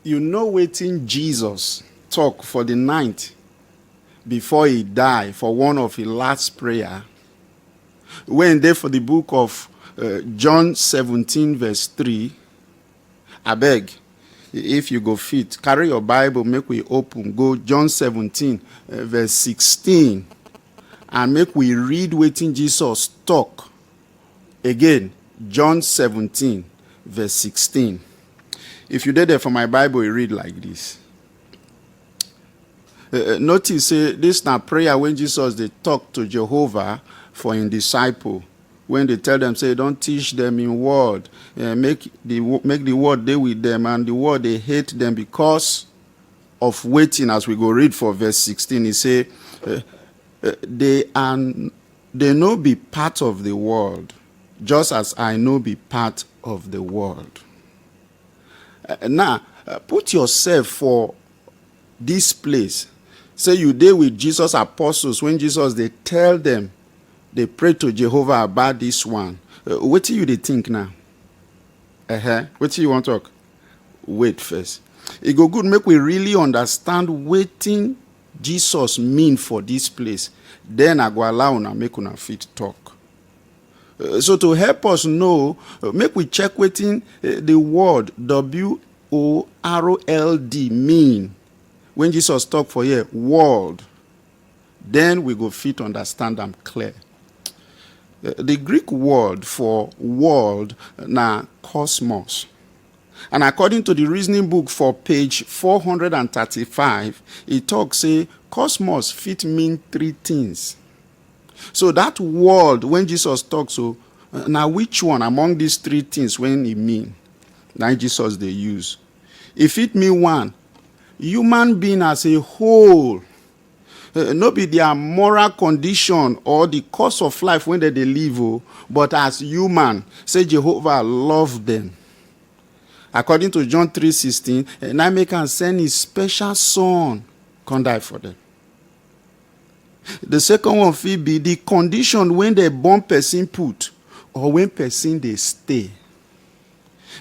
You know wetin Jesus talk for the night before he die for one of his last prayer? When they for the book of John 17 verse 3, I beg, if you go fit, carry your Bible, make we open, go John 17 verse 16, and make we read wetin Jesus talk. Again, John 17 verse 16. If you did there for my Bible, you read like this. Notice, this na prayer when Jesus they talk to Jehovah for his disciple. When they tell them, say, don't teach them in word. Make the word they with them, and the word they hate them because of waiting. As we go read for verse 16, he say, they no be part of the world, just as I no be part of the world. Now, put yourself for this place. Say you there with Jesus' apostles when Jesus they tell them, they pray to Jehovah about this one. What do you they think now? What do you want to talk? Wait first. It go good make we really understand waiting Jesus mean for this place. Then I go allow una make una fit talk. So to help us know, make we check wetin the word W-O-R-L-D mean when Jesus talk for here, world. Then we go fit understand them clear. The Greek word for world na cosmos. And according to the reasoning book for page 435, it talks say cosmos fit mean three things. So that world, when Jesus talks, so now which one among these three things when he mean? Now Jesus they use. If it mean one, human being as a whole, no be their moral condition or the course of life when they live, but as human, say Jehovah love them. According to John 3:16, now make can send his special son come die for them. The second one will be the condition when the born person put or when person they stay.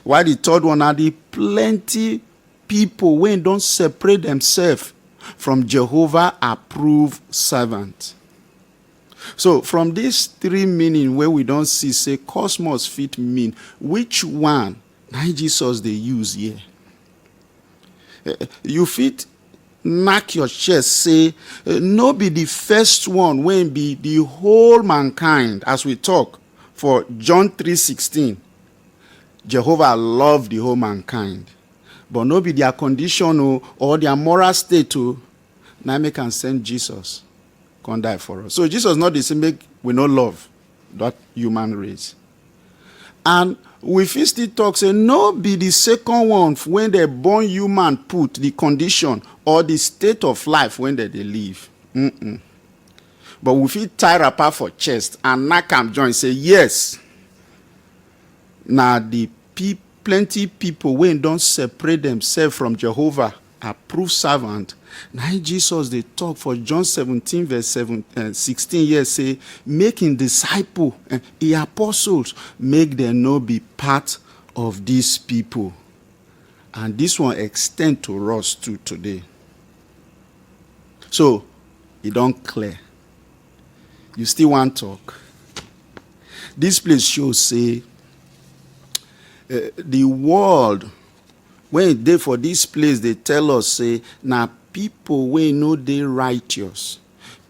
While the third one are the plenty people when don't separate themselves from Jehovah approved servant. So from these three meaning where we don't see say cosmos fit mean, which one now Jesus they use here? You fit knock your chest, say, no be the first one when be the whole mankind, as we talk for John 3:16. Jehovah loved the whole mankind. But no be their condition or their moral state now make can send Jesus come die for us. So Jesus not the same make we no love that human race. And we fit still talk, say, no be the second one when the born human put the condition or the state of life when they live. But we fit tie wrapper for chest and knock am join say, yes. Now the plenty people when don't separate themselves from Jehovah approved servant. Now Jesus they talk for John 17 verse 16 years say, making disciple and the apostles, make them no be part of these people. And this one extend to us too today. So it don't clear. You still want talk? This place shows say the world when they for this place they tell us say now people we know they righteous,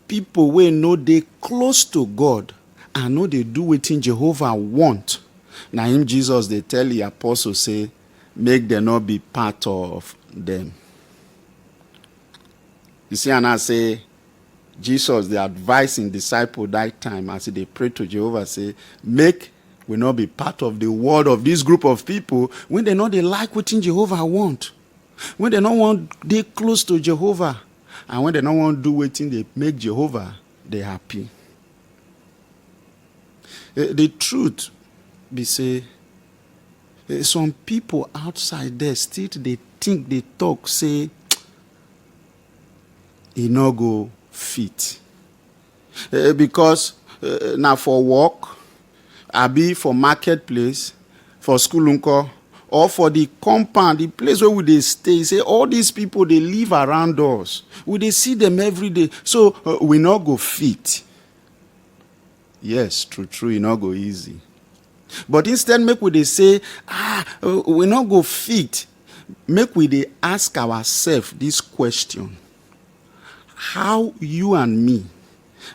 people we know they close to God and know they do wetin Jehovah want. Now him Jesus they tell the apostles say make them not be part of them. You see, and I say Jesus they advising disciple that time as they pray to Jehovah say make we not be part of the world of this group of people when they know they like what Jehovah want. When they don't want they close to Jehovah. And when they don't want to do what they make Jehovah, they happy. The truth be say, some people outside there still they think they talk, say, it no go fit. Because now for work, I be for marketplace, for school unko, or for the compound, the place where we dey stay. Say all these people, they live around us. We dey see them every day. So we not go fit. Yes, true, e not go easy. But instead, make we dey say, we not go fit. Make we dey ask ourselves this question. How you and me,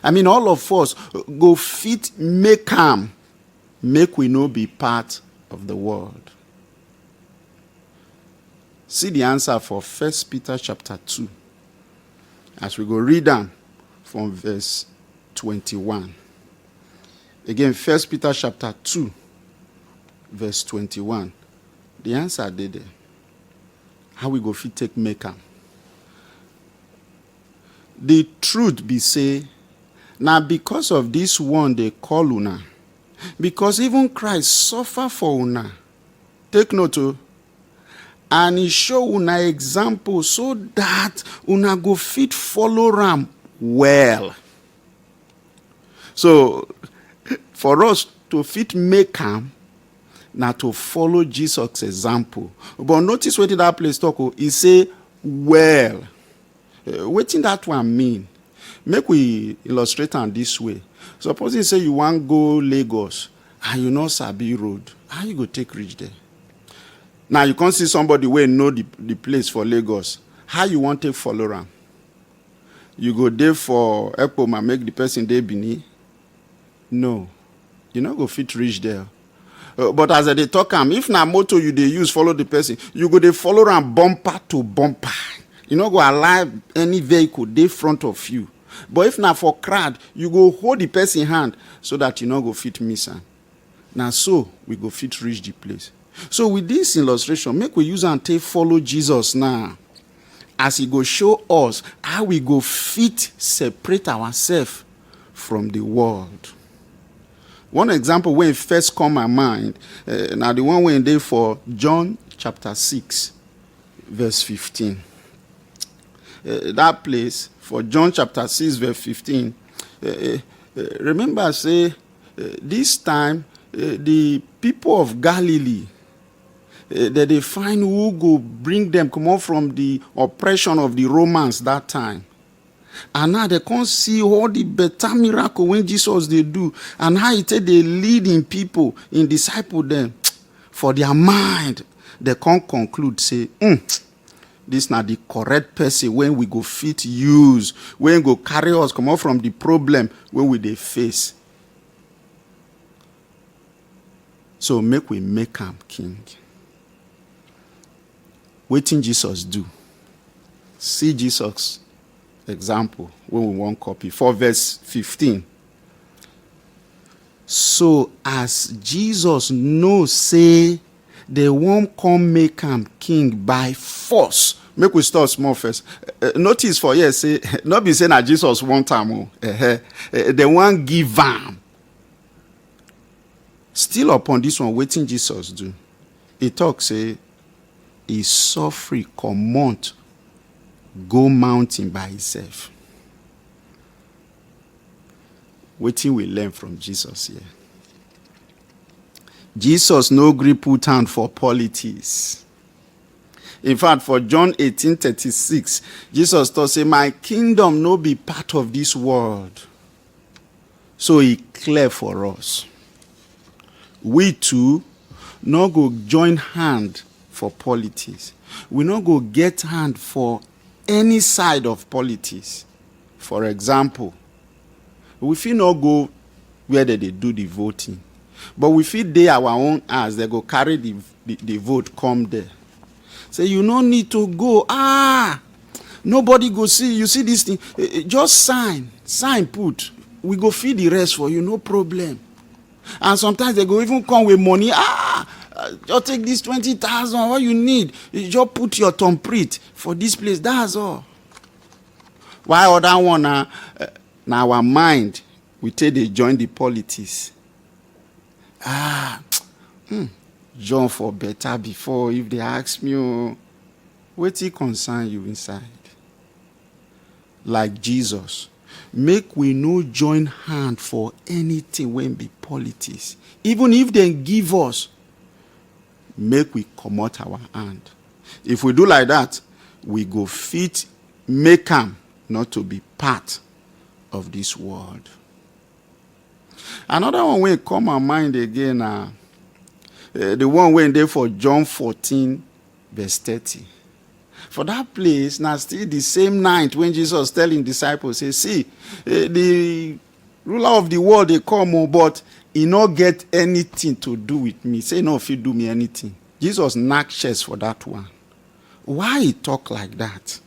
I mean all of us, go fit make am, make we no be part of the world. See the answer for 1 Peter chapter 2. As we go read them from verse 21. Again, 1 Peter chapter 2, verse 21. The answer dey there. How we go fit take make am. The truth be say, now because of this one they call una, because even Christ suffer for una. Take note, and he show una example so that una go fit follow am well. So, for us to fit make am, now to follow Jesus' example. But notice what that place talk. He say, well. Wetin that one mean? Make we illustrate am this way. Suppose you say you want go Lagos and you know sabi road. How you go take reach there? Now you can't see somebody wey know the place for Lagos. How you want to follow am? You go there for Ekpoma, make the person dey Benin? No. You not go fit reach there. But as they talk am, if na motor you dey use follow the person, you go dey follow am bumper to bumper. You not go allow any vehicle dey front of you. But if na for crowd, you go hold the person hand so that you not go fit miss am. Now so we go fit reach the place. So with this illustration, make we use and take follow Jesus now. As he go show us how we go fit separate ourselves from the world. One example when first come my mind, now the one when they for John chapter 6, verse 15. That place for John chapter 6, verse 15. Remember, say, this time the people of Galilee, that they find who go bring them, come out from the oppression of the Romans that time. And now they can't see all the better miracle when Jesus they do. And how it they lead in people, in disciple them. For their mind, they can't conclude, say, this not the correct person when we go fit use, when go carry us, come out from the problem when we they face. So make we make him king. Waiting Jesus do. See Jesus example when we want copy. For verse 15. So as Jesus knows, say, they won't come make him king by force. Make we start small first. Notice for yes, say, not be saying that Jesus want time. They won't give him. Still upon this one, waiting Jesus do. He talks, say, he suffer command, go mountain by himself. Waiting we learn from Jesus here. Jesus no gree put hand for politics. In fact, for John 18:36, Jesus taught, say, my kingdom no be part of this world. So he clear for us. We too no go join hand for politics. We no go get hand for any side of politics. For example, we fit not go where they do the voting. But we fit dey our own as they go carry the vote come there. Say, you no need to go. Nobody go see. You see this thing. Just sign put. We go feed the rest for you, no problem. And sometimes they go even come with money. Just take this 20,000. What you need, you just put your thumbprint for this place. That's all. Why other one now our mind we take they join the politics. John for better before if they ask me, what it concern you inside? Like Jesus, make we no join hand for anything when be politics. Even if they give us, make we comot our hand. If we do like that, we go fit make am not to be part of this world. Another one wey come my mind again na the one wey dey for John 14 verse 30. For that place, now still the same night when Jesus telling disciples, say, see, the ruler of the world, they come, but he not get anything to do with me. Say, no, if you do me anything. Jesus knock chest for that one. Why he talk like that?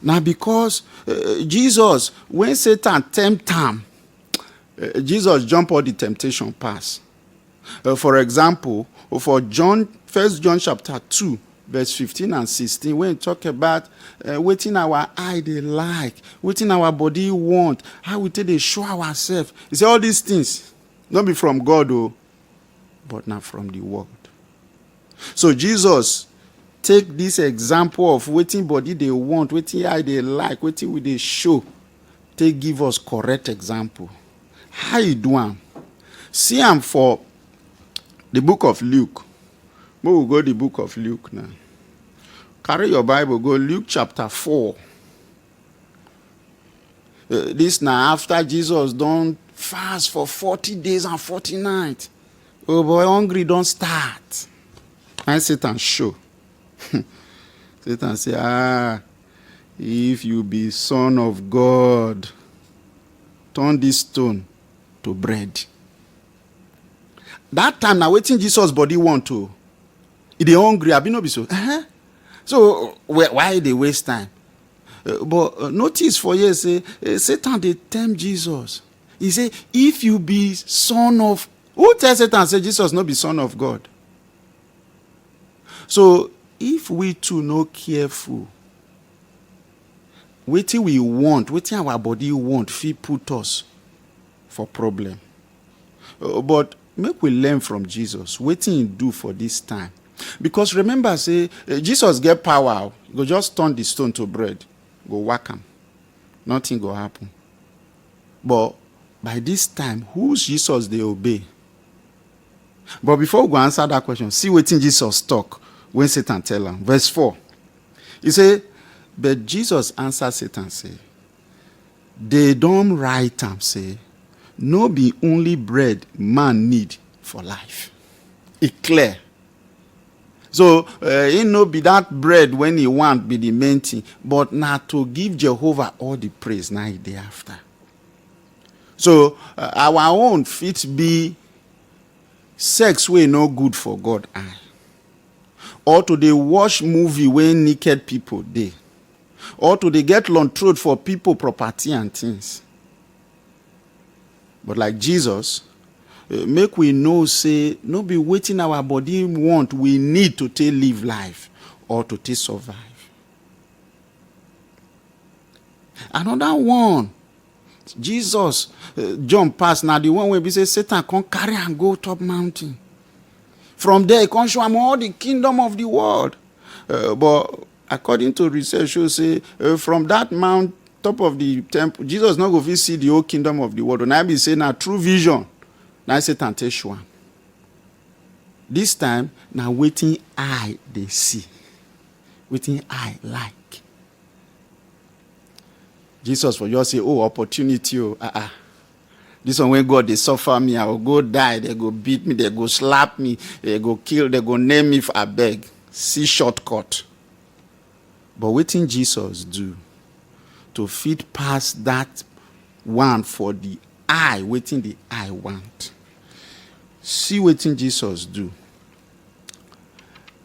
Now, because Jesus, when Satan tempt him, Jesus jump all the temptation pass. For example, for John, 1 John chapter 2, verse 15 and 16, when we talk about wetin our eye they like, wetin our body want, how we take they show ourselves. He say all these things, not be from God, but not from the world. So Jesus take this example of wetin body they want, wetin eye they like, wetin we they show, take give us correct example. How you do am? See am for the book of Luke. We will go to the book of Luke now. Carry your Bible, go Luke chapter 4. This now after Jesus done fast for 40 days and 40 nights. Oh boy, hungry don't start. And Satan show. Satan say, if you be son of God, turn this stone to bread. That time now waiting Jesus body want to. If they hungry, I be no be so. So why they waste time? But notice for you, say Satan they tempt Jesus. He say, if you be son of, who tell Satan say Jesus not be son of God? So if we too no careful, waiting we want, waiting our body want, fit put us for problem. But make we learn from Jesus. Waiting he do for this time. Because remember, say, Jesus get power. Go just turn the stone to bread. Go whack him. Nothing go happen. But by this time, who's Jesus they obey? But before we go answer that question, see what Jesus talk when Satan tell him. Verse 4. He say, but Jesus answered Satan, say, they don't write am, say, no be only bread man need for life. It clear. So, it no be that bread when he want be the main thing, but now to give Jehovah all the praise now day after. So, our own fit be sex way no good for God eye. Or to they watch movie when naked people dey. Or to they get long throat for people, property and things. But like Jesus, make we know, say, no be waiting our body want, we need to take live life or to take survive. Another one, Jesus jump past, now the one where we say Satan can carry and go top mountain. From there, he can show him all the kingdom of the world. But according to research, you say from that mount, top of the temple, Jesus not go to see the whole kingdom of the world. And I be saying now true vision. Now Satan tell you one. This time, now waiting eye they see. Waiting eye like. Jesus for you say, oh, opportunity, oh, This one when God they suffer me, I will go die, they go beat me, they go slap me, they go kill, they go name me if I beg. See shortcut. But waiting Jesus do to fit past that one for the eye, waiting the eye want. See waiting Jesus do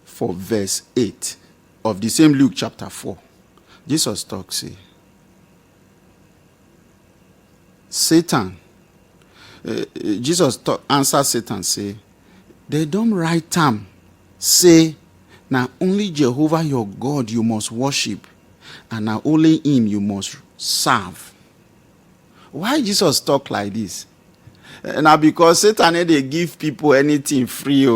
for verse 8 of the same Luke chapter 4. Jesus talks, say, Satan, Jesus answer Satan, say, they don't write time, say, now only Jehovah your God you must worship, and now only him you must serve. Why Jesus talk like this? Now because Satan they give people anything free.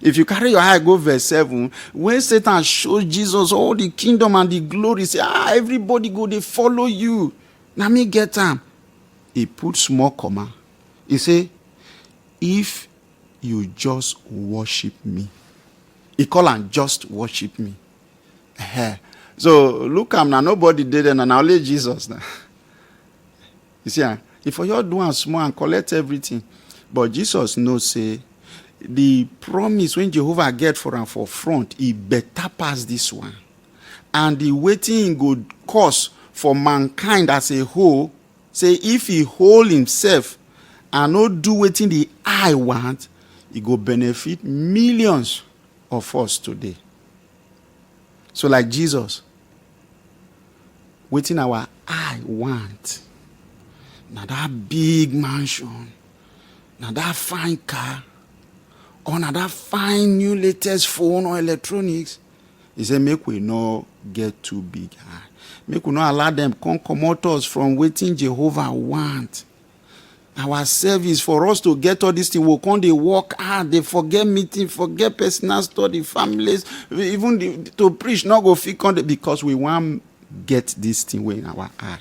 If you carry your eye, go verse 7. When Satan shows Jesus all the kingdom and the glory, say, everybody go, they follow you. Now me get him. He put small comma. He say, if you just worship me. He call and just worship me. So look am now, nobody did it, and only Jesus now. You see, if you do one small and collect everything, but Jesus knows say the promise when Jehovah get for him for front, he better pass this one. And the waiting go cause for mankind as a whole, say if he hold himself and not do waiting the I want, he go benefit millions of us today. So like Jesus, waiting our I want. Now that big mansion, now that fine car, or now that fine new latest phone or electronics. He said, make we not get too big. Make we not allow them come out us from waiting Jehovah want. Our service for us to get all these things, we'll come, they work hard, they forget meeting, forget personal study, families, even to preach, not go fit on because we want get this thing in our eye.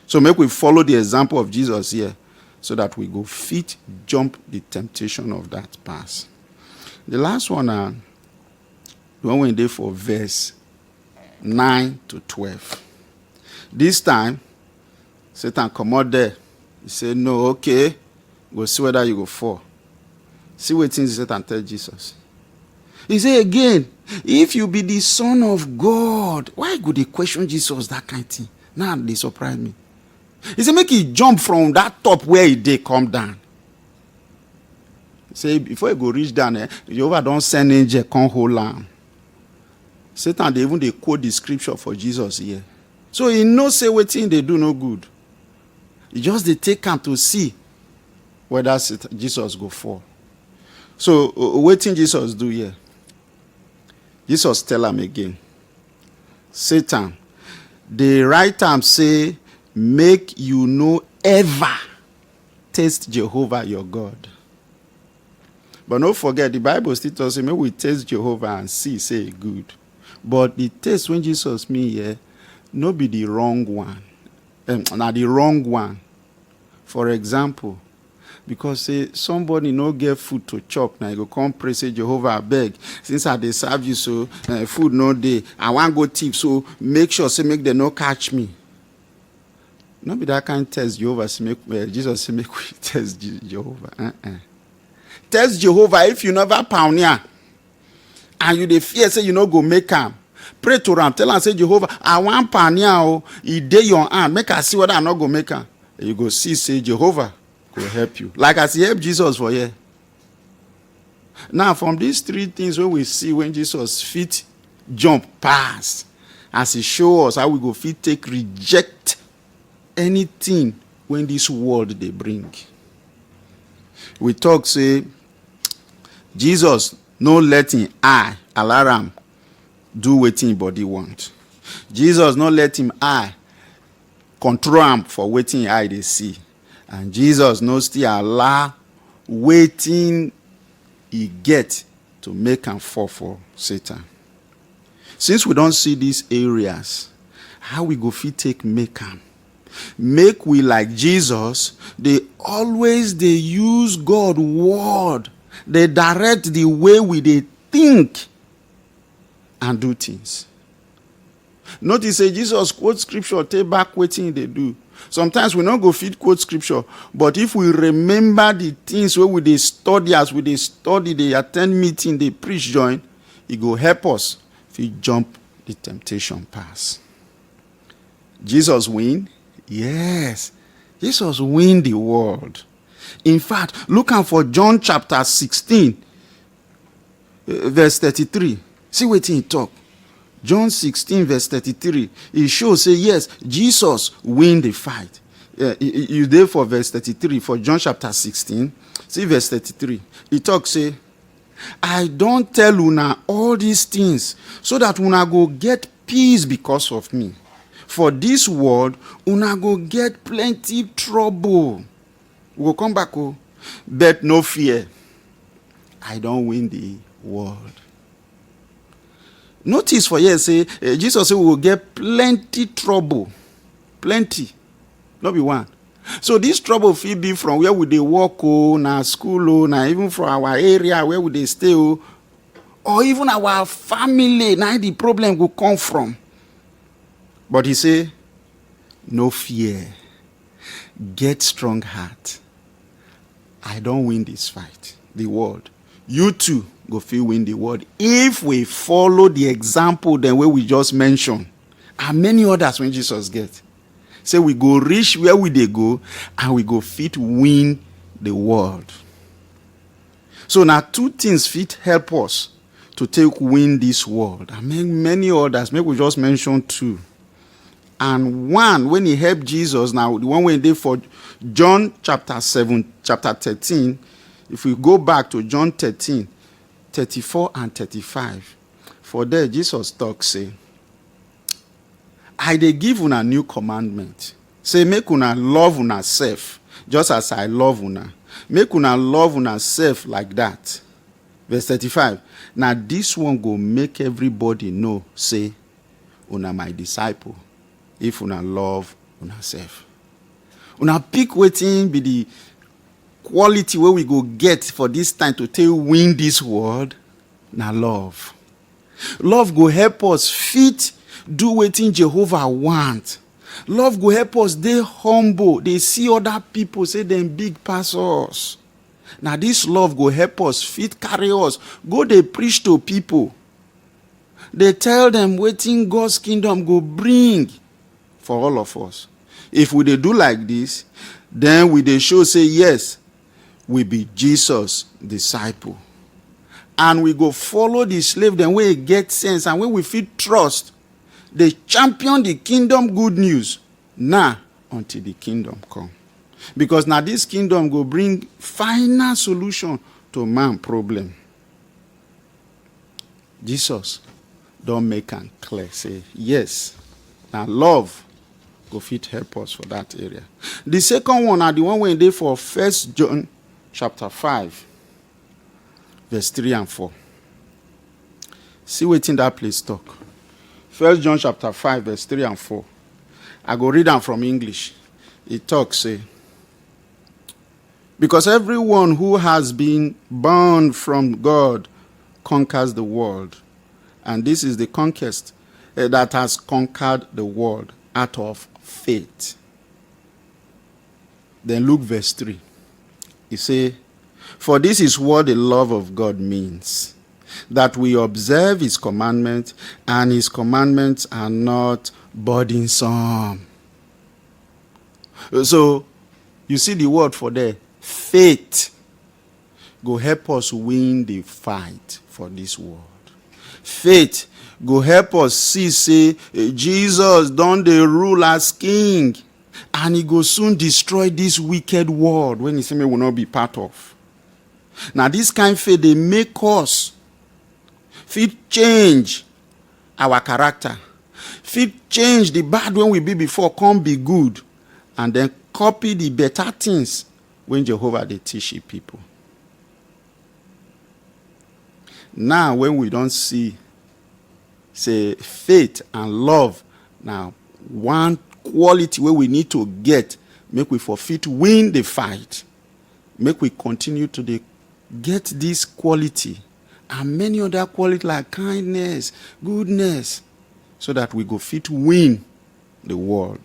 So make we follow the example of Jesus here so that we go fit jump the temptation of that pass. The last one, the one we did for verse 9 to 12. This time, Satan come out there. He said, no, okay, go see whether you go fall. See what things Satan tell Jesus. He said again, if you be the Son of God, why go they question Jesus that kind of thing? Now they surprise me. He said, make he jump from that top where he did come down. He said, before he go reach down, Jehovah don't send angel, come hold on. Satan, they quote the scripture for Jesus here. So he knows say what thing they do no good. He just they take him to see whether Jesus go fall. So what thing Jesus do here? Jesus tell him again, Satan, the right time say, make you no ever taste Jehovah your God. But don't forget, the Bible still tells us, may we taste Jehovah and see, say good. But the taste when Jesus mean here, no be the wrong one. Now the wrong one. For example, because say somebody no get food to chop, now you go come pray, say Jehovah beg. Since I dey serve you so, food no day, I want go thief, so make sure say make them no catch me. Not be that kind of test Jehovah say make Jesus say make we test Jehovah. Test Jehovah if you never pioneer and you dey fear say you no go make am. Pray to him, tell him say Jehovah, I want pioneer oh, he dey your hand, make I see whether I not go make am. You go see say Jehovah go help you. Like as he helped Jesus for here. Now from these three things when we see when Jesus fit jump past, as he show us how we go fit take reject anything when this world they bring. We talk say Jesus no letting alarm do wetin body want. Jesus no let him control him for wetin eye they see. And Jesus no still allow waiting he get to make him fall for Satan. Since we don't see these areas, how we go fit take make him? Make we like Jesus, they use God's word. They direct the way we they think and do things. Notice say Jesus quote scripture, take back waiting they do. Sometimes we not go fit quote scripture, but if we remember the things where we they study, as we they study, they attend meeting, they preach, join, it go help us if we jump the temptation pass. Jesus win? Yes. Jesus win the world. In fact, look out for John chapter 16, verse 33. See what he talk. John 16, verse 33. It shows, say, yes, Jesus win the fight. You there for verse 33, for John chapter 16. See verse 33. He talks, say, I don't tell una all these things, so that una go get peace because of me. For this world, una go get plenty trouble. We will come back, but no fear. I don't win the world. Notice for here, say, Jesus said we will get plenty trouble. Plenty. Not be one. So this trouble will be from where would they walk, na school, na even from our area, where would they stay, or even our family, now the problem will come from. But he say, no fear. Get strong heart. I don't win this fight, the world. You too go feel win the world. If we follow the example the way we just mentioned, and many others when Jesus get. Say we go reach where we they go, and we go fit win the world. So now two things fit help us to take win this world. I mean many others, maybe we just mention two. And one, when he helped Jesus, now the one when they for John chapter 13, if we go back to John 13, 34 and 35, for there Jesus talks, say, I dey give una new commandment. Say, make una love una self, just as I love una. Make una love una self like that. Verse 35. Now this one go make everybody know, say, una my disciple, if una love una self. Una pick wetin be the quality where we go get for this time to take win this world. Na love. Love go help us fit do wetin Jehovah want. Love go help us dey humble. They see other people say them big pass us. Now this love go help us fit carry us. Go dey preach to people. They tell them wetin God's kingdom go bring for all of us. If we dey do like this, then we dey show say yes, we be Jesus' disciple. And we go follow the slave then where it get sense and when we feel trust. They champion the kingdom good news now until the kingdom come. Because now this kingdom go bring final solution to man problem. Jesus don't make am clear. Say yes. Now love go fit help us for that area. The second one are the one when they for 1 John chapter 5, verse 3 and 4. See what in that place talk. 1 John chapter 5, verse 3 and 4. I go read them from English. It talks, say, because everyone who has been born from God conquers the world. And this is the conquest that has conquered the world out of faith. Then look verse 3. He say, for this is what the love of God means, that we observe his commandments, and his commandments are not burdensome. So, you see the word for there, faith go help us win the fight for this world. Faith go help us see, say, Jesus don dey rule as king, and he go soon destroy this wicked world when he say we will not be part of. Now this kind of faith, they make us fit change our character, fit change the bad when we be before, come be good, and then copy the better things when Jehovah they teach the people. Now when we don't see, say, faith and love, now one quality where we need to get, make we forfeit win the fight, make we continue to get this quality and many other qualities like kindness, goodness, so that we go fit win the world.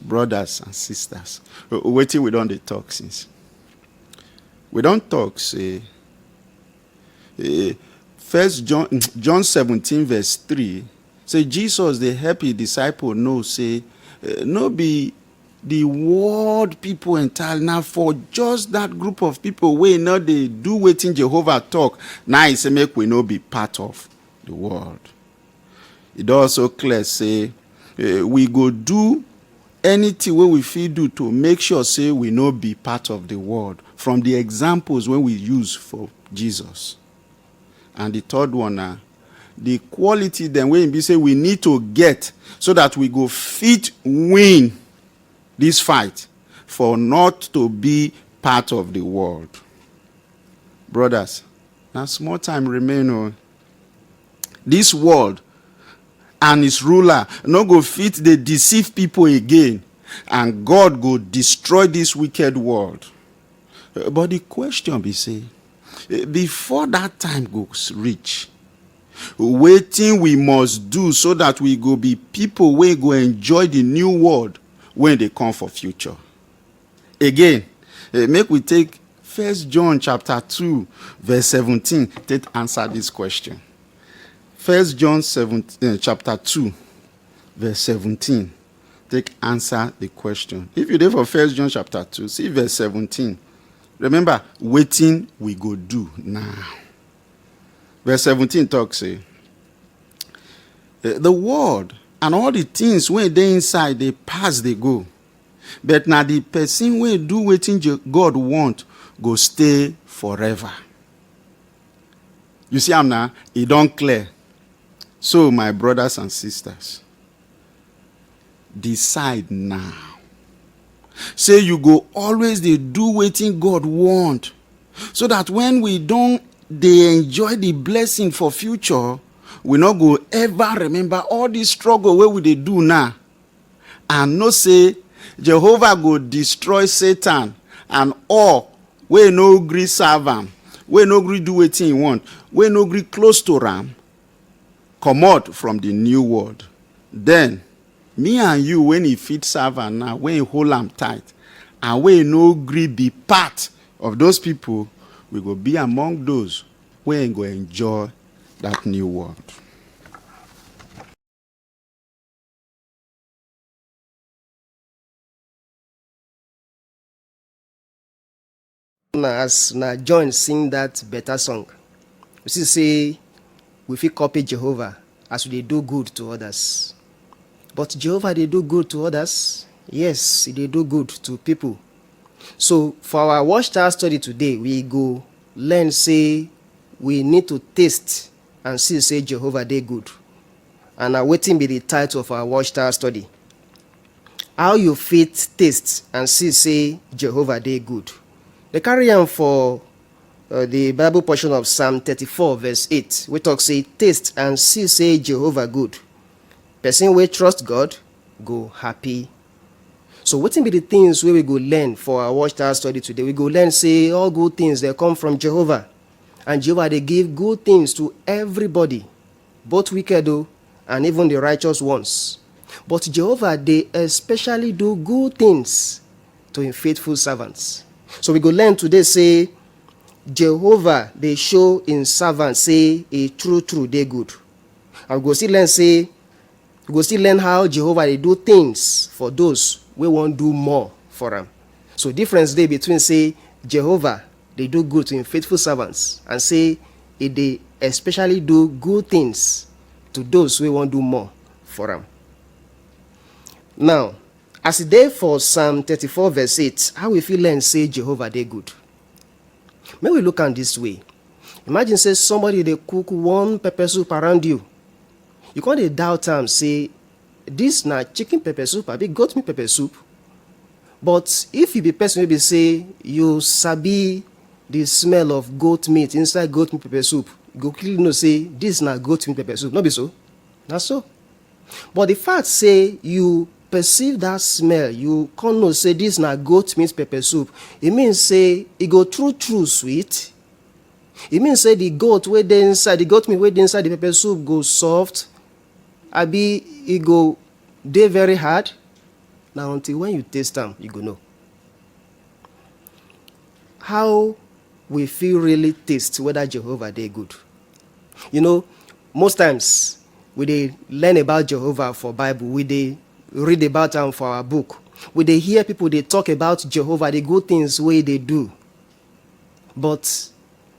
Brothers and sisters, waiting we don't talk since. We don't talk, say, First John 17 verse 3, say Jesus the happy disciple know, say, no be the world people entirely. Now for just that group of people we know they do waiting Jehovah talk, now he say make we no be part of the world. It also clear say we go do anything where we feel do to make sure say we no be part of the world from the examples when we use for Jesus. And the third one, the quality then when we say we need to get so that we go fit win this fight for not to be part of the world. Brothers, now small time remain. This world and its ruler no go fit they deceive people again, and God go destroy this wicked world. But the question be say, Before that time goes reach, wetin we must do so that we go be people wey go enjoy the new world when they come for future. Again, make we take 1 John chapter 2 verse 17 take answer this question. 1 John chapter 2 verse 17 take answer the question. If you dey for 1 John chapter 2, see verse 17. Remember, wetin we go do now. Verse 17 talks, say, the world and all the things wey dey inside, they pass, they go. But now the person wey do wetin God want go stay forever. You see am now? E don clear. So, my brothers and sisters, decide now. Say you go always dey do wetin God want, so that when we don't dey enjoy the blessing for future, we not go ever remember all this struggle wey we dey do now, and know say Jehovah go destroy Satan and all wey no gree serve am, wey no gree do wetin he want, wey no gree close to am, comot from the new world. Then me and you, when he fit serve am now, when he hold am tight, and when he no gree be part of those people, we go be among those wey go enjoy that new world. Now, as John sing that better song, you see, say we fit copy Jehovah as we dey do good to others. But Jehovah, they do good to others. Yes, they do good to people. So for our Watchtower study today, we go learn, say, we need to taste and see, say, Jehovah, they good. And now wetin be the title of our Watchtower study? How you fit taste and see, say, Jehovah, they good. They carry on for the Bible portion of Psalm 34 verse 8. We talk, say, taste and see, say, Jehovah good. Person wey trust God go happy. So wetin be the things wey we go learn for our Watchtower study today? We go learn, say, all good things, they come from Jehovah. And Jehovah, they give good things to everybody, both wicked and even the righteous ones. But Jehovah, they especially do good things to his faithful servants. So we go learn today, say, Jehovah, they show in servants, say, a true, they good. And we go still learn, say, we go still learn how Jehovah, they do things for those we won't do more for them. So difference there between, say, Jehovah, they do good to his faithful servants, and say, they especially do good things to those we won't do more for them. Now, as it day for Psalm 34 verse 8, how we feel learn, say, Jehovah, they good. May we look at this way. Imagine, say, somebody, they cook one pepper soup around you. You can't doubt them, say, this na chicken pepper soup, abi goat meat pepper soup. But if you be person, maybe say, you sabi the smell of goat meat inside goat meat pepper soup, you go clearly know, say, this na goat meat pepper soup. Not be so? Not so. But the fact, say, you perceive that smell, you can't know, say, this na goat meat pepper soup, it means, say, it go true sweet. It means, say, the goat wey dey inside, the goat meat wey dey inside the pepper soup go soft, abi it go dey very hard. Now, until when you taste them, you go know. How we feel really taste whether Jehovah they good. You know, most times we dey learn about Jehovah for Bible, we dey read about them for our book, we dey hear people they talk about Jehovah, the good things way they do. But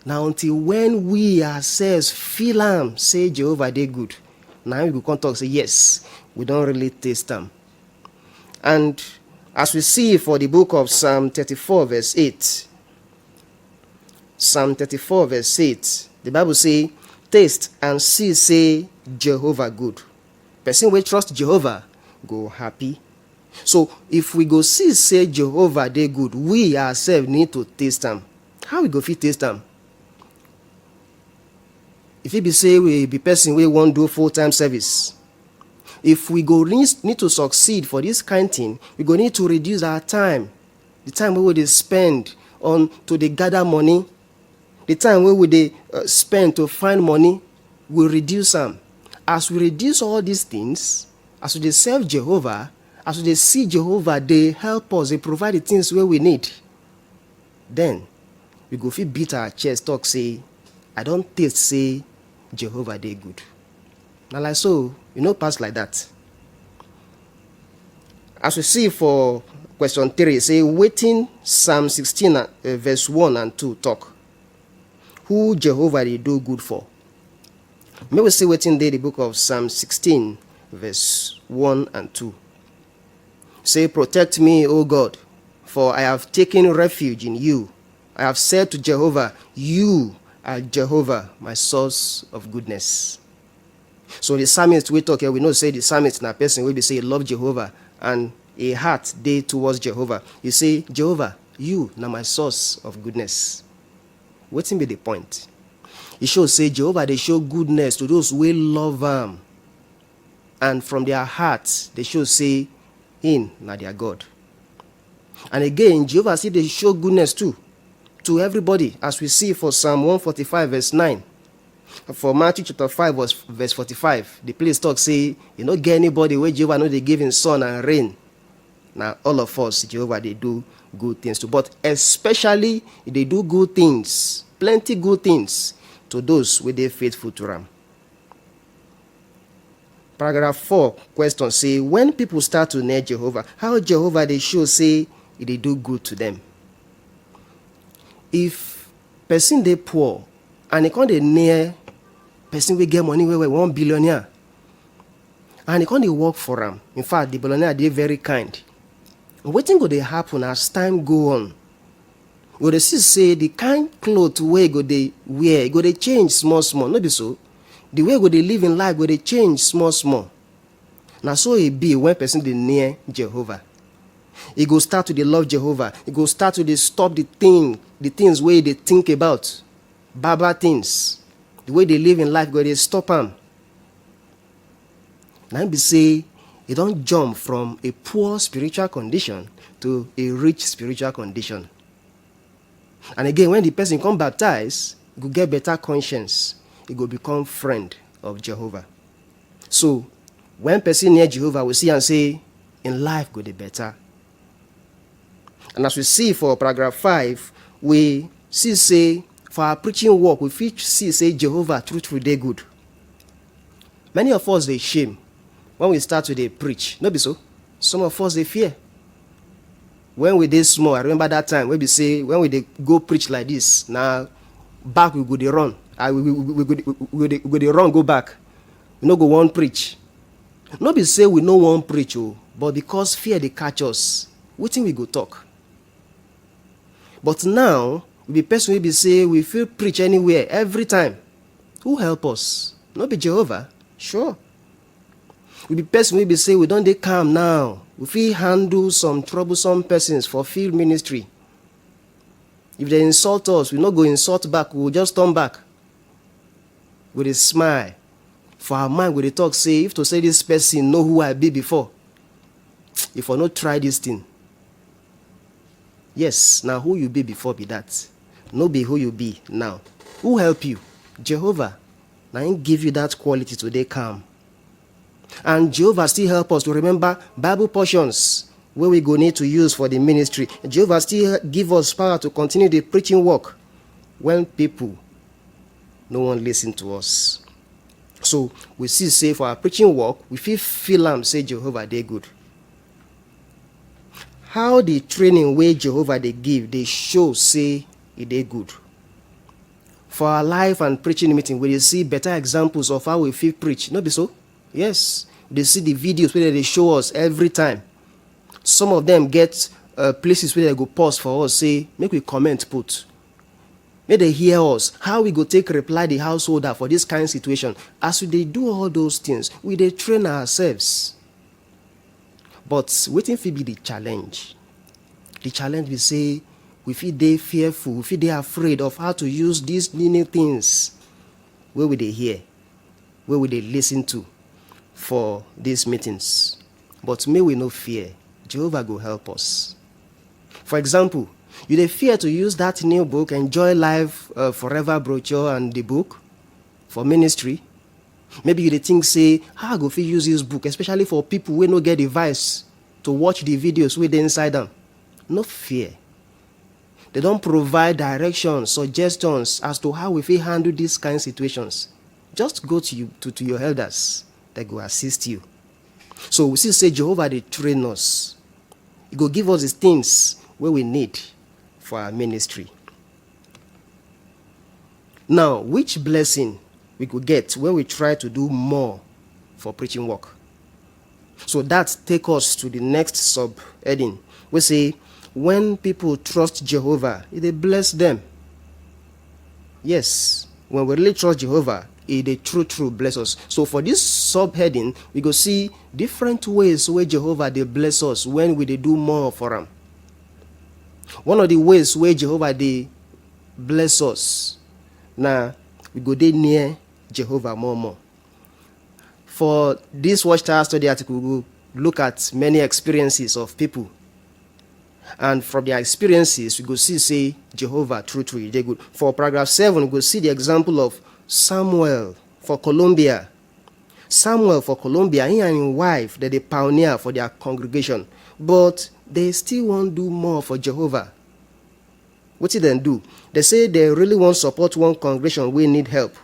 now, until when we ourselves feel them, say Jehovah they good, now we can talk, say, yes, we don't really taste them. And as we see for the book of Psalm 34 verse 8, Psalm 34 verse 8, the Bible say, taste and see, say, Jehovah good. Person will trust Jehovah go happy. So if we go see, say, Jehovah they good, we ourselves need to taste them. How we go fit taste them? If it be, say, we be person we won't do full-time service, if we go need to succeed for this kind of thing, we go need to reduce our time, the time we will spend on to the gather money, the time wey we dey spend to find money, we reduce am. As we reduce all these things, as we dey serve Jehovah, as we dey see Jehovah dey help us, dey provide the things wey we need, then we go fit beat our chest talk say, I don taste say Jehovah dey good. Na like so, e no pass like that. As we see for question 3, say wetin Psalm 16 verse 1 and 2 talk. Who Jehovah dey do good for? May we see wetin dey the book of Psalm 16 verse 1 and 2. Say, protect me, O God, for I have taken refuge in you. I have said to Jehovah, you are Jehovah, my source of goodness. So the psalmist we talk here, we know say the psalmist na person wey be say love Jehovah and a heart dey towards Jehovah. You say, Jehovah, you na my source of goodness. Wetin be the point? E show say Jehovah dey show goodness to those wey love am, and from their hearts they show say him na their God. And again, Jehovah still dey show goodness too to everybody, as we see for Psalm 145 verse 9. For Matthew chapter 5 verse 45, the place talk say, you no get anybody where Jehovah no dey give him sun and rain. Now all of us, Jehovah dey do good things too, but especially they do good things, plenty good things, to those wey dey faithful to am. Paragraph 4 question say, when people start to near Jehovah, how Jehovah dey show say e dey do good to them? If person dey poor and e come dey near person wey get money, wey 1 billionaire, and e come dey work for am, in fact the billionaire dey very kind, wetin go dey happen as time go on? You go dey see say the kind cloth wey go dey wear go dey change small small, no be so? The way go dey live in life go dey change small small. Na so e be when person dey near Jehovah. E go start to dey love Jehovah. E go start to dey stop the things wey dey think about, bad things. The way they live in life go dey stop am. Na be say e don jump from a poor spiritual condition to a rich spiritual condition. And again, when the person come baptize, he go get better conscience. He go become friend of Jehovah. So when person near Jehovah, we see and say, in life go dey better. And as we see for paragraph 5, we see say, for our preaching work, we fit see say Jehovah truthfully dey good. Many of us dey shame when we start to dey preach, no be so? Some of us dey fear. When we dey small, I remember that time wey be say when we dey go preach like this, na back we go dey run. We go dey run go back. We no go wan preach. No be say we no wan preach, but because fear dey catch us, wetin we go talk? But now, we be person wey be say we fit preach anywhere, every time. Who help us? No be Jehovah? Sure. We be person wey be say we don dey calm now. We fit handle some troublesome persons for field ministry. If they insult us, we no go insult back, we will just turn back with a smile. For our mind, we dey talk say, if to say this person know who I be before, if I no try this thing. Yes, now who you be before be that. No be who you be now. Who help you? Jehovah. Now he give you that quality to dey calm. And Jehovah still help us to remember Bible portions where we go need to use for the ministry. Jehovah still give us power to continue the preaching work when people no one listen to us. So we see say for our preaching work, we feel am say Jehovah dey good. How the training wey Jehovah dey give, they show say e dey good. For our life and preaching meeting, we dey see better examples of how we fit preach. No be so? Yes. They see the videos where they show us every time. Some of them get places where they go pause for us, say, make we comment put. May they hear us, how we go take reply the householder for this kind of situation. As we do all those things, we dey train ourselves. But wetin fit be the challenge? The challenge we say, we fit dey fearful, we fit dey afraid of how to use these new things where we dey hear, where we dey listen to for these meetings. But may we no fear. Jehovah go help us. For example, You dey fear to use that new book, Enjoy Life Forever brochure and the book for ministry. Maybe you dey think say, how I go fit use this book, especially for people wey no get device to watch the videos wey dey inside them. No fear. They don't provide directions, suggestions as to how we fit handle these kind of situations. Just go to your elders that go assist you. So we see say Jehovah dey train us. He go give us the things wey we need for our ministry. Now, which blessing we could get when we try to do more for preaching work? So that take us to the next subheading. We say, when people trust Jehovah, they bless them. Yes, when we really trust Jehovah, they true bless us. So for this subheading, we go see different ways where Jehovah they bless us when we they do more for him. One of the ways where Jehovah they bless us, now we go dey near Jehovah more. For this Watchtower study article, we will look at many experiences of people. And from their experiences, we go see say Jehovah true they good. For paragraph 7, we go see the example of Samuel for Colombia. Samuel for Colombia, he and his wife, they pioneer for their congregation. But they still want to do more for Jehovah. What did they do? They say they really want to support one congregation we need help.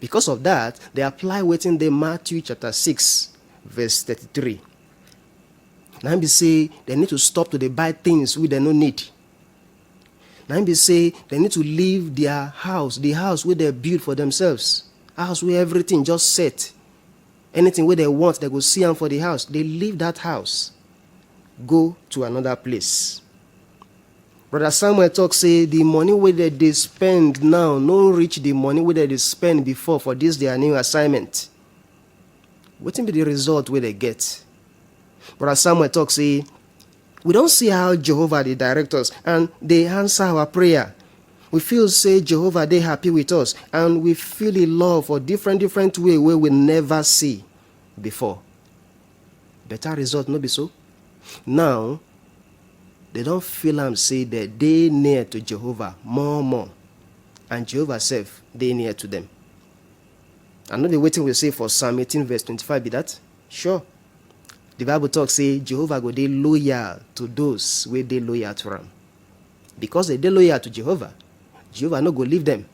Because of that, they apply waiting the Matthew chapter 6, verse 33. Now they say they need to stop to buy things we they no need. Now they say they need to leave their house, the house where they build for themselves. House where everything just set. Anything where they want, they go see them for the house. They leave that house. Go to another place. Brother Samuel talk say the money where they spend now no reach the money where they spend before for this their new assignment. What will be the result where they get? Brother Samuel talk say, we don't see how Jehovah they direct us and they answer our prayer. We feel say Jehovah they happy with us and we feel in love for different way where we never see before. Better result no be so? Now, they don't feel them say that they near to Jehovah more. And Jehovah self, they near to them. I know the waiting we say for Psalm 18 verse 25 be that? Sure. The Bible talks say Jehovah go they loyal to those where they loyal to him. Because they loyal to Jehovah, Jehovah no go leave them.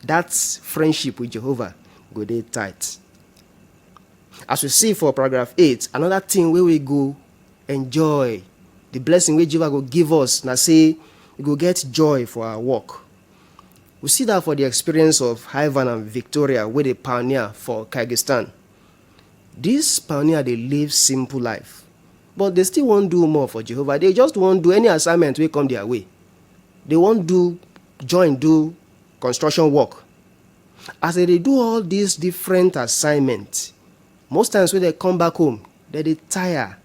That's friendship with Jehovah go they tight. As we see for paragraph 8, another thing where we go enjoy the blessing where Jehovah go give us. Now say we go get joy for our work. We see that for the experience of Ivan and Victoria where they pioneer for Kyrgyzstan. These pioneer they live simple life, but they still won't do more for Jehovah. They just won't do any assignment will come their way. They won't do construction work. As they do all these different assignments, most times when they come back home, they tire.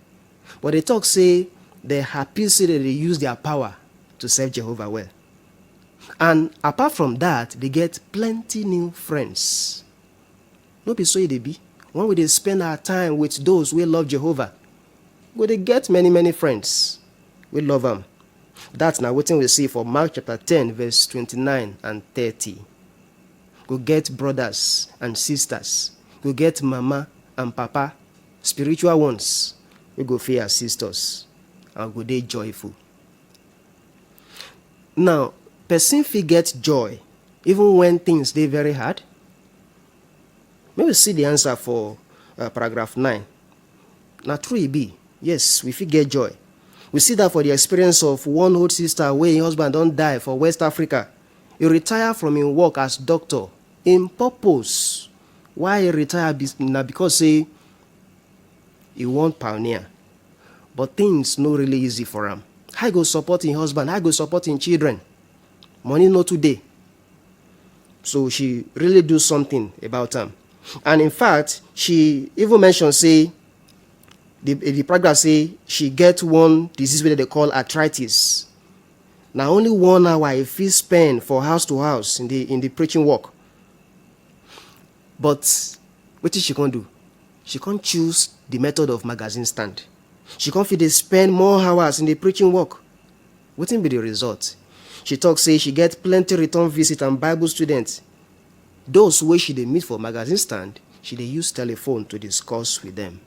But they talk say they're happy say that they use their power to serve Jehovah well. And apart from that, they get plenty new friends. No be so they be. When we spend our time with those who love Jehovah, they get many friends. We love them. That's now what we see for Mark chapter 10, verse 29 and 30. Go get brothers and sisters. Go get mama and papa, spiritual ones. We go fear our sisters. And go they joyful. Now, person fit get joy even when things they very hard. Maybe see the answer for paragraph 9. Now, true it be. Yes, we fit get joy. We see that for the experience of one old sister where her husband don't die for West Africa. He retired from his work as doctor in purpose. Why he retired? Now because he want pioneer. But things no really easy for him. How go support his husband? How go support his children? Money no today. So she really do something about him. And in fact, she even mentioned, say, the paragraph say she get one disease that they call arthritis. Now only 1 hour if he spend for house to house in the preaching work. But what did she can't do? She can't choose the method of magazine stand. She can't fit they spend more hours in the preaching work. Wetin be the result? She talk say she get plenty return visit and Bible students. Those wey she dey meet for magazine stand, she dey use telephone to discuss with them.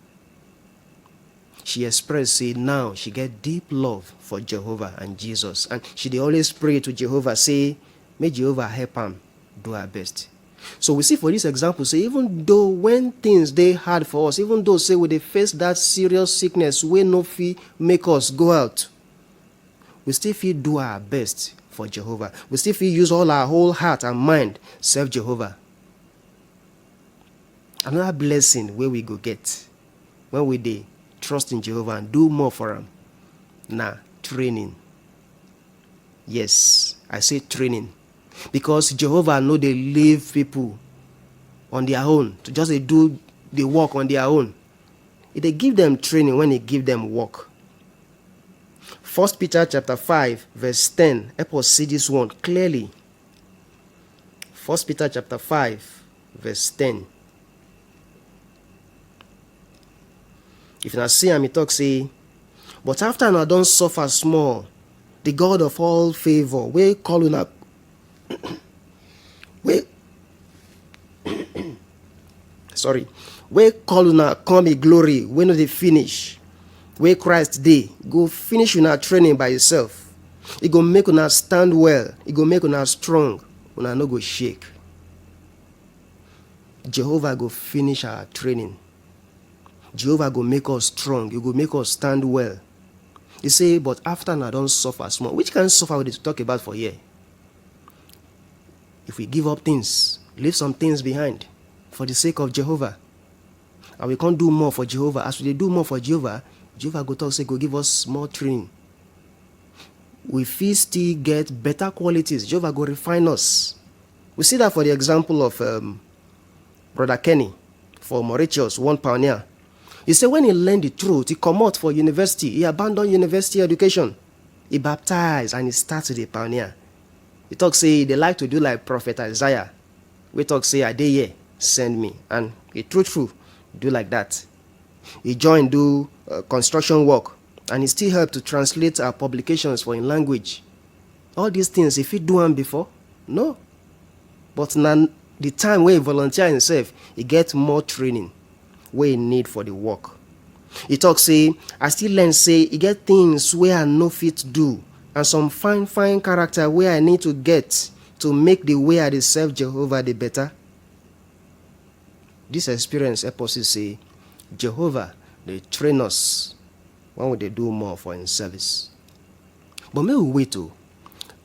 She express say now she get deep love for Jehovah and Jesus, and she dey always pray to Jehovah say make Jehovah help am do her best. So we see for this example say even though when things dey hard for us, even though say we dey face that serious sickness wey no fit make us go out, we still fit do our best for Jehovah. We still fit use all our whole heart and mind serve Jehovah. Another blessing wey we go get when we dey trust in Jehovah and do more for am na training. Yes, I say training, because Jehovah no dey leave people on their own to just dey do the work on their own. He dey give them training when he give them work. 1 Peter chapter 5 verse 10 help us see this one clearly. 1 Peter chapter 5 verse 10. If you see am, he talk say, but after una don suffer small, the God of all favor wey call una wey call una come in glory wey no dey finish, wey Christ dey go finish una training by himself. He go make una stand well, he go make una strong, una no go shake. Jehovah go finish our training. Jehovah go make us strong, he go make us stand well. He say, but after una don suffer small. Which kind of suffer we dey talk about for here? If we give up things, leave some things behind for the sake of Jehovah, and we can't do more for Jehovah, as we dey do more for Jehovah, Jehovah go talk say go give us more training. We fit still get better qualities. Jehovah go refine us. We see that for the example of Brother Kenny for Mauritius, one pioneer. He said when he learned the truth, he come out for university, he abandoned university education, he baptized and he started a pioneer. He talk say they like to do like Prophet Isaiah. We talk say I dey here, send me, and he true do like that. He joined do construction work, and he still help to translate our publications for in language. All these things, if he do them before, no. But now the time where he volunteer himself, he get more training where he need for the work. He talk say I still learn say he get things where I no fit do, and some fine character where I need to get to make the way I dey serve Jehovah the better. This experience help us say Jehovah dey train us when we dey do more for him service. But may we wait too.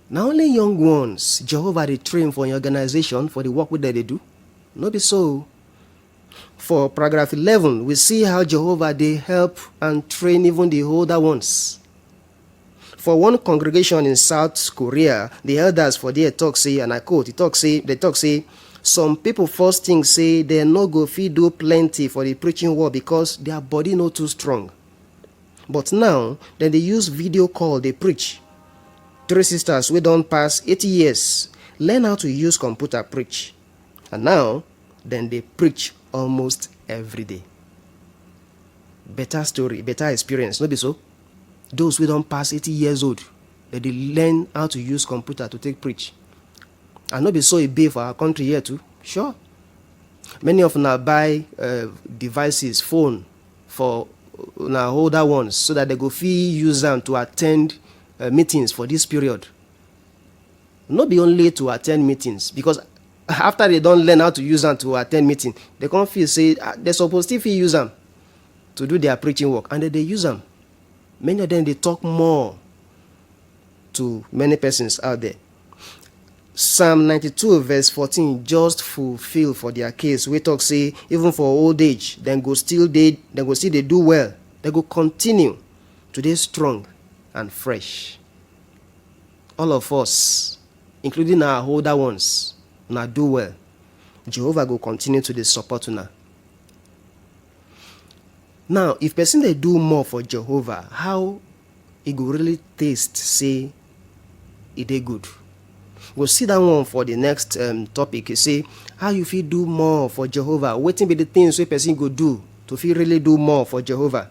Now only young ones Jehovah dey train for an organization for the work wey they do. No be so. For paragraph 11, we see how Jehovah dey help and train even the older ones. For one congregation in South Korea, the elders for there talk say, and I quote, they talk say, some people first think say they no go fit do plenty for the preaching work because their body no too strong. But now, then they use video call, they preach. 3 sisters wey don pass 80 years learn how to use computer preach. And now, then they preach almost every day. Better story, better experience, no be so? Those who don't pass 80 years old, they learn how to use computer to take preach. And no be so it be for our country here too. Sure. Many of them buy devices, phone for older ones so that they go fit use them to attend meetings for this period. Not be only to attend meetings, because after they don't learn how to use them to attend meeting, they can't feel say they're supposed to use them to do their preaching work, and they use them. Many of them, they talk more to many persons out there. Psalm 92 verse 14 just fulfill for their case. We talk say even for old age, then go still they do well. They go continue to be strong and fresh. All of us, including our older ones, now do well. Jehovah go continue to the support now. Now, if person they do more for Jehovah, how it go really taste say it dey good? We'll see that one for the next topic. You say how you feel do more for Jehovah. Wetin be the things wey person go do to feel really do more for Jehovah?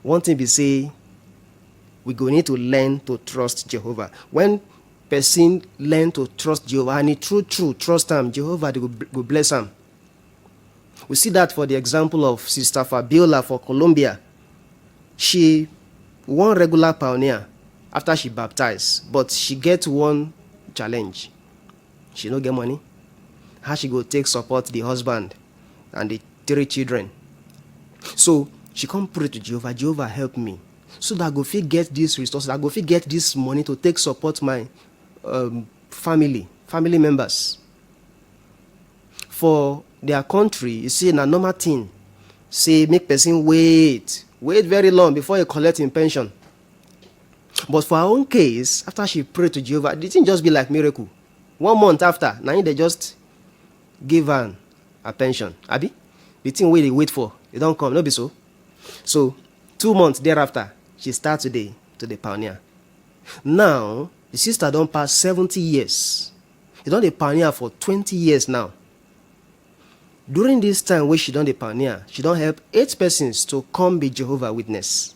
One thing be say we go need to learn to trust Jehovah. When person learn to trust Jehovah and he true trust him, Jehovah will bless him. We see that for the example of Sister Fabiola for Colombia. She one regular pioneer after she baptized, but she get one challenge. She no get money. How she go take support the husband and the 3 children? So she come pray to Jehovah. Jehovah help me, so that I go fit get these resources. I go fit get this money to take support my family members. For their country, you see, na normal thing. Say make person wait very long before he collect him pension. But for her own case, after she prayed to Jehovah, the thing just be like miracle. 1 month after, now they just give her a pension. Abi, the thing where they wait for, it don't come, no be so. So 2 months thereafter, she starts today to the pioneer. Now the sister don't pass 70 years. She don't the pioneer for 20 years now. During this time where she done the pioneer, she don't help 8 persons to come be Jehovah Witness.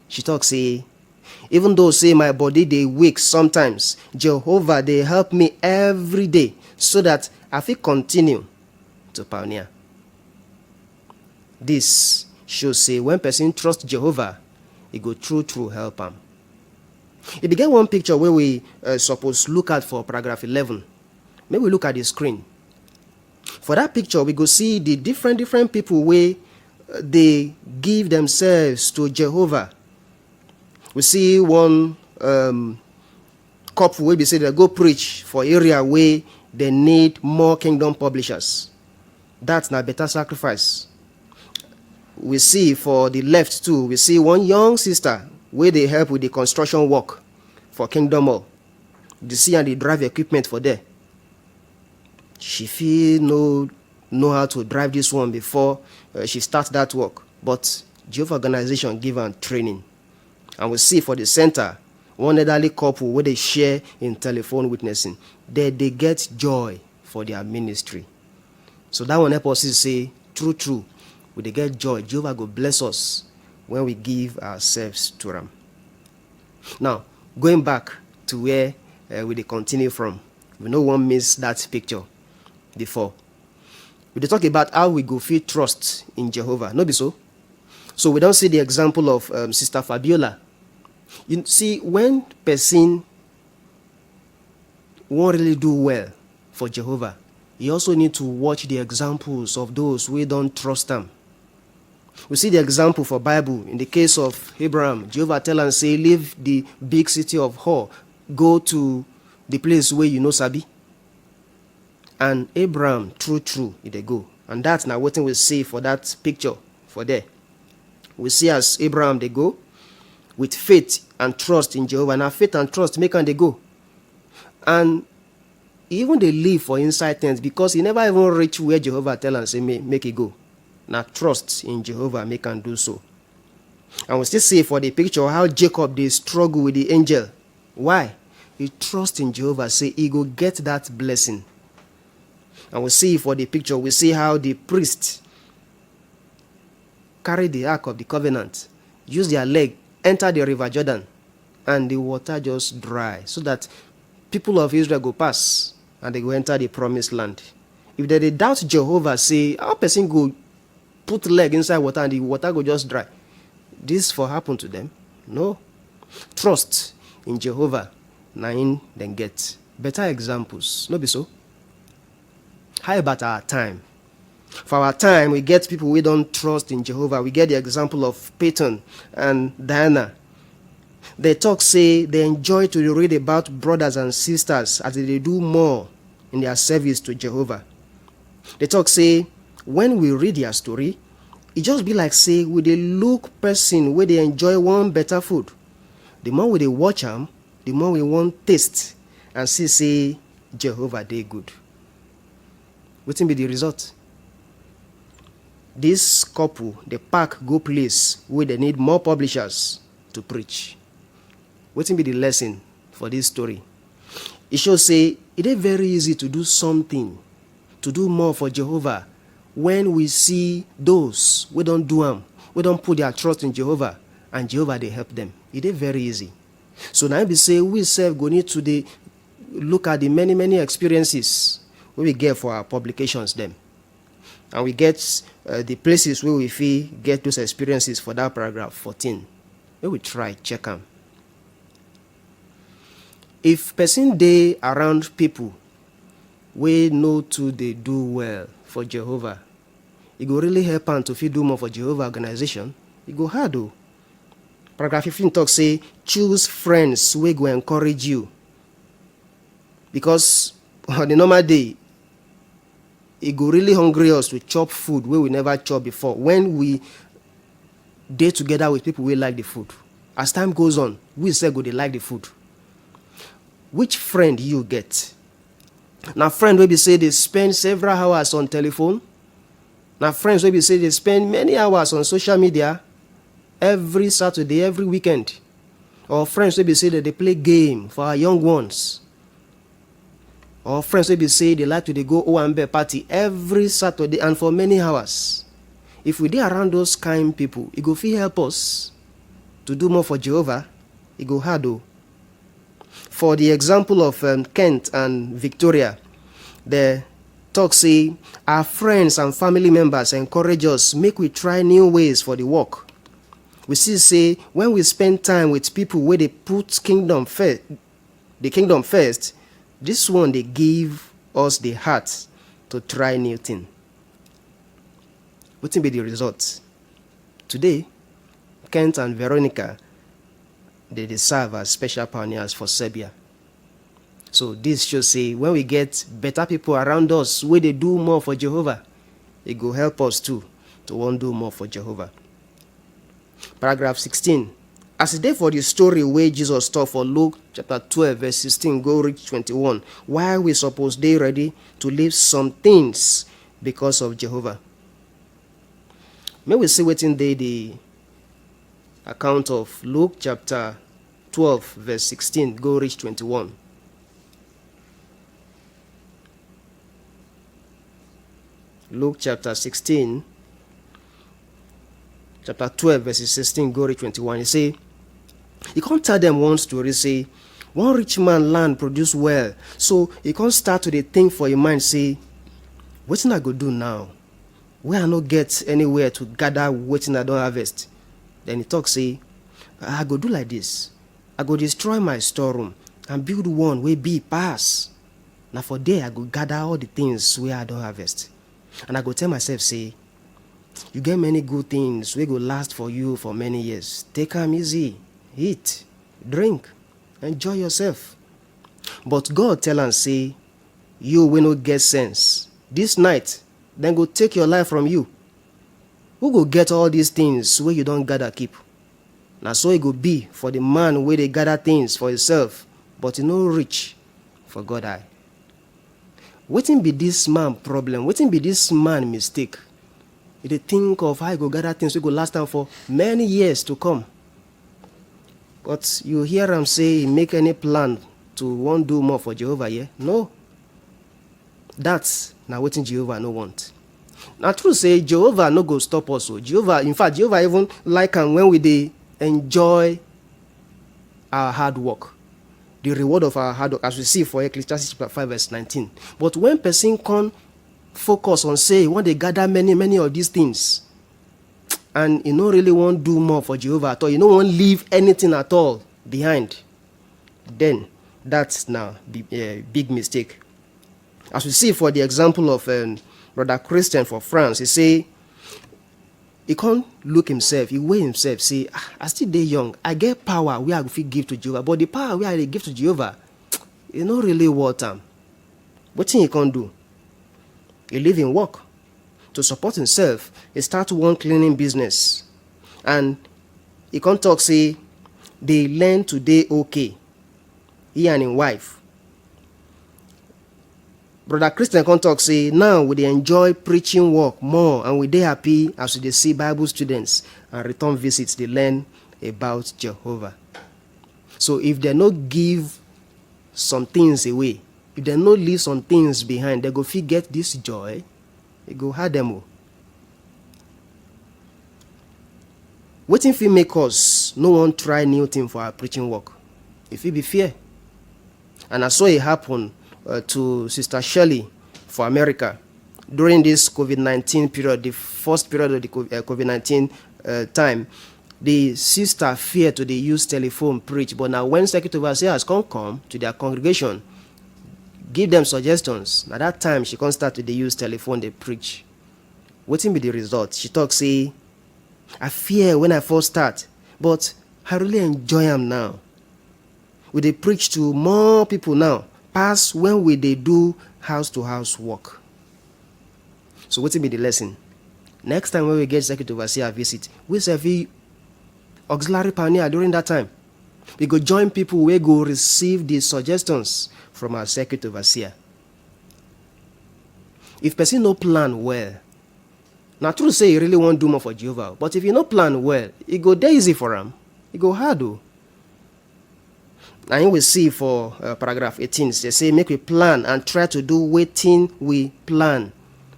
She talk say, even though say my body they weak sometimes, Jehovah they help me every day so that I fit continue to pioneer. This shows say when person trust Jehovah, he go true help him. If you get one picture where we suppose look at for paragraph 11, maybe we look at the screen. For that picture, we go see the different people where they give themselves to Jehovah. We see one couple where they say they go preach for area where they need more kingdom publishers. That's not better sacrifice. We see for the left too, we see one young sister where they help with the construction work for Kingdom Hall. You see, and they drive equipment for there. She feel know how to drive this one before she starts that work. But Jehovah Organization give her training. And we see for the center, one elderly couple where they share in telephone witnessing. They get joy for their ministry. So that one help us to say, true, we they get joy. Jehovah go bless us when we give ourselves to him. Now, going back to where we they continue from. We no one miss that picture before. We talk about how we go feel trust in Jehovah. No be so? So we don't see the example of Sister Fabiola. You see, when person won't really do well for Jehovah, you also need to watch the examples of those who don't trust them. We see the example for Bible. In the case of Abraham, Jehovah tell and say, leave the big city of Hor, go to the place where you know Sabi. And Abraham, true, they go. And that's now what we see for that picture for there. We see as Abraham they go with faith and trust in Jehovah. Now faith and trust make and they go. And even they live for inside tents because he never even reach where Jehovah tell and say make it go. Now trust in Jehovah make and do so. And we still see for the picture how Jacob they struggle with the angel. Why? He trust in Jehovah, say he go get that blessing. And we see for the picture, we see how the priest carry the Ark of the Covenant, use their leg, enter the river Jordan, and the water just dry, so that people of Israel go pass, and they go enter the promised land. If they doubt Jehovah, say, how person go put leg inside water and the water go just dry? This for happen to them? No. Trust in Jehovah, nine then get better examples. No be so? How about our time? For our time, we get people we don't trust in Jehovah. We get the example of Peyton and Diana. They talk, say, they enjoy to read about brothers and sisters as they do more in their service to Jehovah. They talk, say, when we read their story, it just be like, say, we they look person where they enjoy one better food. The more we they watch them, the more we want taste and see, say, Jehovah, they good. What will be the result? This couple, the pack go place where they need more publishers to preach. What will be the lesson for this story? It should say it is very easy to do something, to do more for Jehovah when we see those we don't do them, we don't put their trust in Jehovah, and Jehovah dey help them. E dey very easy. So now be say we sef go need to dey look at the many experiences wey we get for our publications dem, and we get the places where we fit get those experiences for that paragraph 14. Make we try check am. If person dey around people wey no too dey do well for Jehovah, e go really help am to fit do more for Jehovah organization. E go hard o. Paragraph 15 talk say choose friends wey go encourage you, because on the normal day e go really hungry us to chop food wey we never chop before when we dey together with people wey like the food. As time goes on, we sef go dey like the food. Which friend you get? Na friend wey be say dey spend several hours on telephone? Na friends wey be say dey spend many hours on social media every Saturday, every weekend? Or friends wey be say that they play game for our young ones? Or friends wey be say they like to dey go Owambe party every Saturday and for many hours? If we dey around those kind people, e go fit help us to do more for Jehovah. E go hard o. For the example of Kent and Victoria, the talk say our friends and family members encourage us make we try new ways for the work. We see say when we spend time with people where they put kingdom first, this one they give us the heart to try new thing. What will be the result? Today, Kent and Veronica, they serve as special pioneers for Serbia. So this should say when we get better people around us where they do more for Jehovah, it will help us too to want to do more for Jehovah. Paragraph 16. As it dey for the story where Jesus talk for Luke chapter 12 verse 16 go reach 21, why we suppose dey ready to leave some things because of Jehovah? May we see wetin dey the account of Luke chapter 12 verse 16 go reach 21. Luke chapter 16, chapter 12 verses 16 go reach 21. He say, he can't tell them one story, say, one rich man land produce well. So he can't start to dey think for your mind, say, wetin I go do now? Where I no get anywhere to gather wetin I don't harvest. Then he talk, say, I go do like this. I go destroy my storeroom and build one wey big pass. Now for there I go gather all the things where I don't harvest. And I go tell myself, say, you get many good things wey go last for you for many years. Take am easy. Eat, drink, enjoy yourself. But God tell am, say, you will not get sense. This night, then go take your life from you. Who go get all these things where you don't gather keep? Now so it go be for the man where they gather things for himself, but he no rich for God eye. Wetin be this man problem? Wetin be this man mistake? He dey think of how he go gather things wey go last time for many years to come. But you hear him say he make any plan to want do more for Jehovah, yeah? No. That's now wetin Jehovah no want. Now true say Jehovah no go stop us. So Jehovah, in fact, Jehovah even like am when we dey enjoy our hard work. The reward of our hard work, as we see for Ecclesiastes chapter 5 verse 19. But when person can focus on say, when they gather many of these things, and you don't really want to do more for Jehovah at all, you don't want to leave anything at all behind, then that's now the big mistake. As we see for the example of Brother Christian for France, he say, he can't look himself, he weigh himself, say, I still dey young, I get power where I go fit give to Jehovah, but the power where I dey give to Jehovah, it's not really worth am. Wetin he can't do? He live in work. To support himself, he start one cleaning business. And he can't talk, say, they learn to dey okay, he and his wife. Brother Christian can talk, say, now we dey enjoy preaching work more, and we dey happy as we dey see Bible students and return visits, they learn about Jehovah. So if they no give some things away, if they no leave some things behind, they go fit get this joy, it go hard them. Wetin fit make us no wan try new thing for our preaching work? E fit be fear. And I saw it happen to Sister Shirley for America during this COVID-19 period, the first period of the COVID-19 time. The sister feared to dey use telephone preach, but now when circuit overseers come to their congregation, give them suggestions, na that time she come start to dey use telephone dey preach. Wetin be the result? She talk say, I fear when I first start, but I really enjoy am now. We dey preach to more people now, pass when we dey do house to house work. So wetin be the lesson? Next time when we get circuit overseer visit, we serve auxiliary pioneer during that time. We go join people wey go receive the suggestions from our circuit overseer. If person no plan well, na true say you really wan do more for Jehovah, but if you no plan well, e go dey easy for am, e go hard o. Na him we see for paragraph 18, they say make we plan and try to do wetin we plan.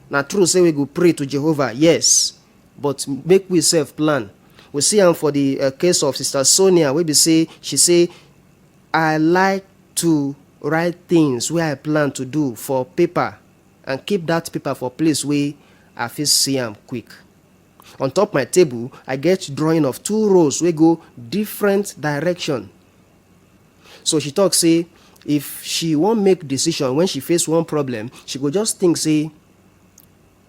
Na true say we go pray to Jehovah, yes, but make we self plan. We see am for the case of Sister Sonia, wey be say she say, I like to write things wey I plan to do for paper and keep that paper for place wey I fit see am quick. On top my table, I get drawing of 2 rows wey go different direction. So she talk say, if she wan make decision when she face one problem, she go just think say,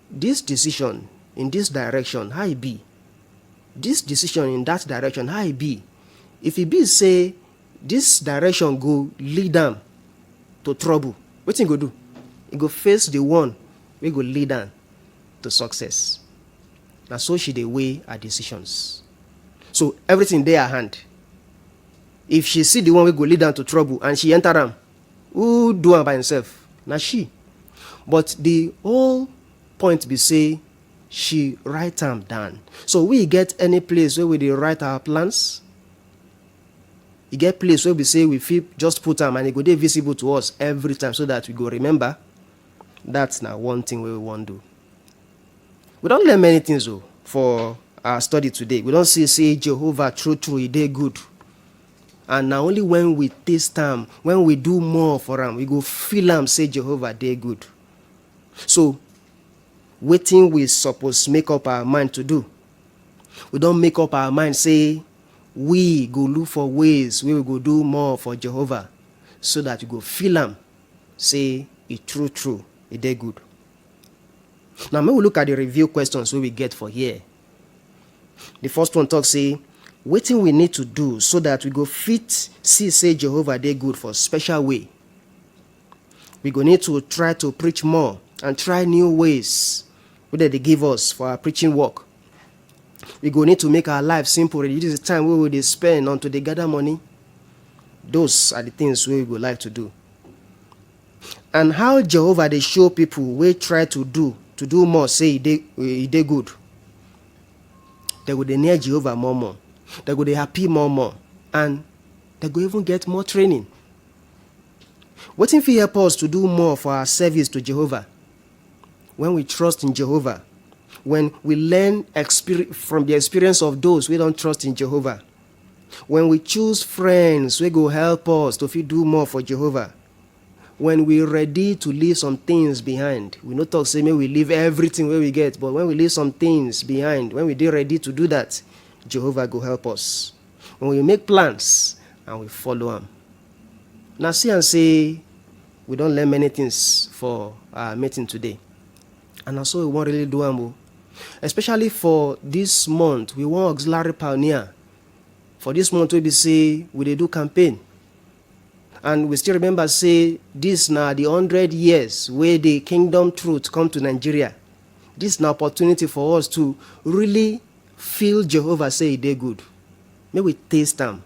this decision in this direction, how e be? This decision in that direction, how e be? If e be say this direction go lead am to trouble, wetin go do? E go face the one wey go lead am to success. Na so she dey weigh her decisions. So everything dey her hand. If she see the one wey go lead am to trouble and she enter am, who do am by himself? Na she. But the whole point be say she write am down. So we get any place where we dey write our plans? E get place where we say we fit just put am and e go dey visible to us every time so that we go remember? That's na one thing wey we wan do. We don learn many things for our study today. We don see say Jehovah true e dey good. And na only when we taste am, when we do more for am, we go feel am say Jehovah dey good. So wetin we suppose make up our mind to do? We don make up our mind say we go look for ways wey we go do more for Jehovah so that we go feel am say e true e dey good. Now make we look at the review questions wey we get for here. The first one talk say, wetin we need to do so that we go fit see say Jehovah dey good for special way? We go need to try to preach more and try new ways wey they give us for our preaching work. We go need to make our life simple, reduce the time wey we dey spend on to dey gather money. Those are the things wey we go like to do. And how Jehovah dey show people wey try to do more say e dey good? They go dey near Jehovah more. They go dey happy more, and they go even get more training. Wetin fit help us to do more for our service to Jehovah? When we trust in Jehovah, when we learn from the experience of those wey don't trust in Jehovah, when we choose friends wey go help us to fit do more for Jehovah, when we ready to leave some things behind. We no talk say make we leave everything wey we get, but when we leave some things behind, when we dey ready to do that, Jehovah go help us. When we make plans and we follow am. Now see and say we don learn many things for our meeting today. And na so we wan really do am. Especially for this month, we want auxiliary pioneer. For this month, we be say we dey do campaign. And we still remember say this na the 100 years where the kingdom truth come to Nigeria. This na opportunity for us to really feel Jehovah say e dey good. May we taste am.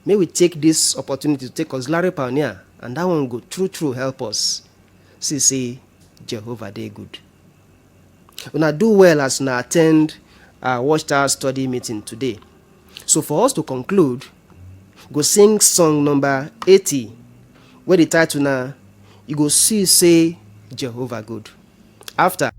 May we take this opportunity to take auxiliary pioneer, and that one go true help us see say Jehovah dey good. Una do well as una attend our Watchtower study meeting today. So for us to conclude, go sing song number 80, where the title na, you go see say Jehovah good. After